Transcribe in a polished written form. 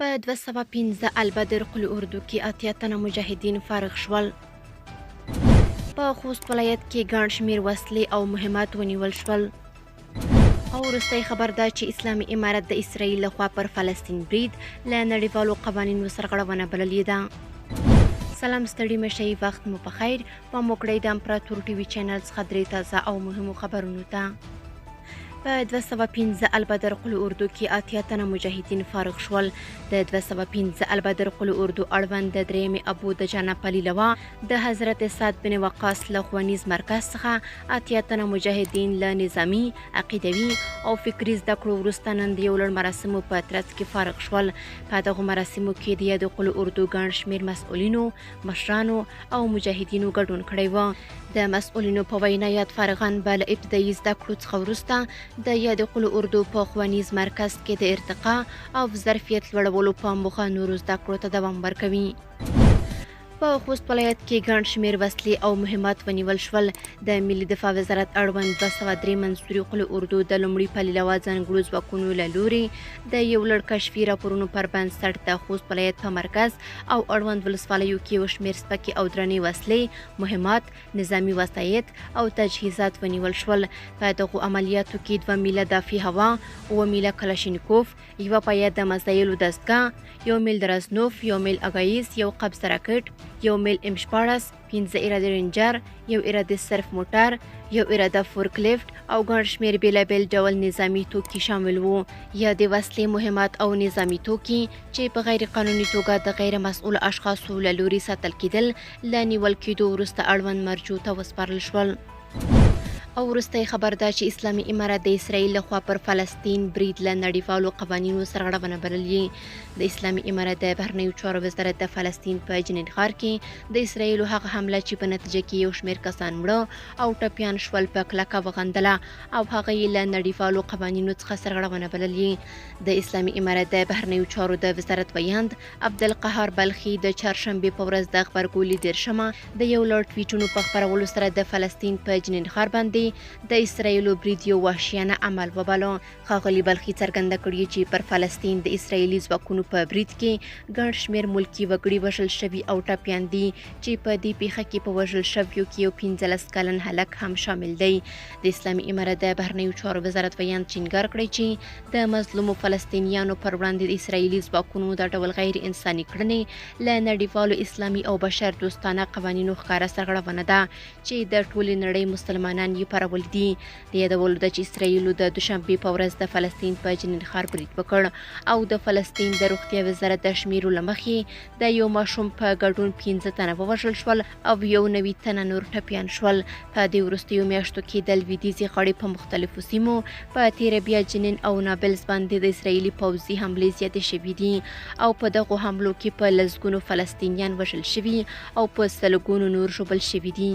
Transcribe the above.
په 215 البدر قل اردو کې اتیا تنه مجاهدین فارغ شول. په خوست ولایت کې ګڼ شمېر وسلې او مهمات ونیول شول. او وروستی خبر ده چې اسلامي امارت د اسرائیل لخوا پر فلسطین برید له نړیوالو قوانینو سرغړونه بللې ده. سلام ستړي مشئ، وخت مو په خیر. په موکړی د امپراتور ټي وي چینل څخه درې تازه او مهمو خبرونو ته. په 215 البدر قل اردو کې اتیا تنه مجاهدین فارغ شول. د 215 البدر قل اردو اړوند د درېیمې ابو دجانه پلیلوا د حضرت سعد بن وقاص له ښوونیز مرکز څخه اتیا تنه مجاهدین له نظامي، عقیدوي او فکري زده کړو وروسته نن د یو لړ مراسمو په ترڅ کې فارغ شول. په دغو مراسمو کې د یاد قل اردو ګڼ شمېر مسؤلینو، مشرانو او مجاهدینو ګډون کړی و. د مسؤلینو په وینا یاد فارغان به له ابتدایي زده کړو څخه وروسته د یاد قل اردو په ښوونیز مرکز کې د ارتقا او ظرفیت لوړولو په موخه نورو زده کړو ته دوام ورکوي. په خوست ولایت کې ګڼ شمېر وسلې او مهمات ونیول شول. د ملي دفاع وزارت اړوند 203 منصوري قل اردو د لومړي پلیلوا ځانګړو ځواکونو له لورې د یو لړ کشفي راپورونو پر بنسټ د خوست ولایت په مرکز او اړوند ولسوالیو کې یو شمېر سپکې او درنې وسلې، مهمات، نظامي وسایط او تجهیزات ونیول شول. په دغو عملیاتو کې 2 میله دافي هوا، 7 میله کلاشینکوف، یوه پایه د مزایلو دستګاه، 1 میل درزنوف، 1 میل اګایز، 1 قبض راکټ، 1 میل M14، 15 اراده رینجر، 1 اراده صرف موټر، 1 اراده فورکلیفټ او ګڼ شمېر بېلابېل ډول نظامي توکي شامل وو. یا د وسلې، مهمات او نظامي توکي چې په غیر قانوني توګه د غیر مسؤل اشخاصو له لوري ساتل کېدل له نیول کېدو وروسته اړوند مرجو ته وسپارل شول. او وروستی خبر ده چې اسلامي امارت د اسرائیل لخوا پر فلسطین برید له نړیوالو قوانینو سرغړونه بللې. د اسلامي امارت د بهرنیو چارو وزارت د فلسطین په جنین ښار کې د اسرائیلو هغه حمله چې په نتیجه کې یو شمېر کسان مړه او ټپیان شول په کلکه وغندله او هغه یې له نړیوالو قوانینو څخه سرغړونه بللې. د اسلامي امارت د بهرنیو چارو د وزارت ویاند عبدالقهار بلخي د چهارشنبې په ورځ د غبرګولي 13 د یو لړ ټویټونو په خپرولو سره د فلسطین په جنین ښار باندې د اسرائیلو برید یو وحشیانه عمل وباله. ښاغلي بلخي څرګنده کړې چې پر فلسطین د اسرائیلي ځواکونو په برید کې ګڼ شمېر ملکي وګړي وژل شوي او ټپیان دي چې په دې پیښه کې په وژل شویو کې یو 15 کلن هلک هم شامل دی. د اسلامي امارت د بهرنیو چارو وزارت ویاند ټینګار کړی چې د مظلومو فلسطینیانو پر وړاندې د اسرائیلي ځواکونو د ډول غیر انساني کړنې له نړیوالو اسلامي او بشر دوستانه قوانینو ښکاره سرغړونه ده چې د ټولې نړۍ مسلمانان یې پرول دي. د یادولو ده چې اسرائیلو د دوشنبې په ورځ د فلسطین په جنین ښار برید وکړ او د فلسطین د روغتیا وزارت د شمیرو له مخې د یو ماشوم په ګډون 15 تنه ووژل شول او 91 تنه نور ټپیان شول. په دې وروستیو میاشتو کې د لویدیځې غاړې په مختلفو سیمو په تیربیا، جنین او نابلس باندې د اسرائیلي پوځي حملې زیاتې شوي دي او په دغو حملو کې په لسګونو فلسطینیان وژل شوي او په سلګونو نور ژوبل شوي دي.